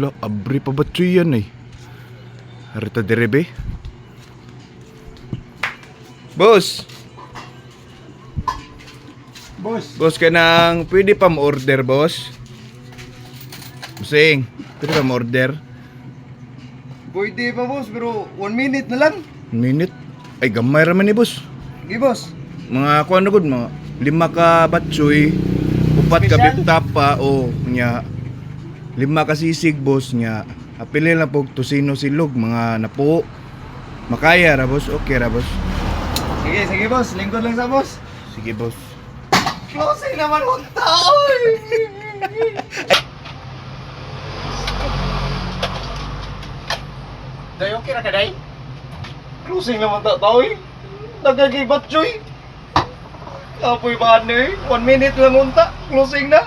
La, abri pa ba yan eh? Harita direbe. Boss! Boss, Boss ka nang pwede pa ma-order, boss? Busing, pwede pa ma-order? pwede pa boss, pero 1 minute na lang. Minute? Ay, gamay raman ni boss. Sige boss. Mga kuha na gud, mga 5 ka batchoy, 4 ka Special? beef tapa, o nya 5 ka sisig, boss, nya apili lang po tosino silog, mga napo. Makaya ra, boss, okay ra, boss. Sige boss, lingkod lang sa boss. Sige, boss. Closing naman kung tao Day, okay na ka, Day? Closing naman tao Nagagibat, Joy. Kapoy ba, 1 minute lang unta. Closing na.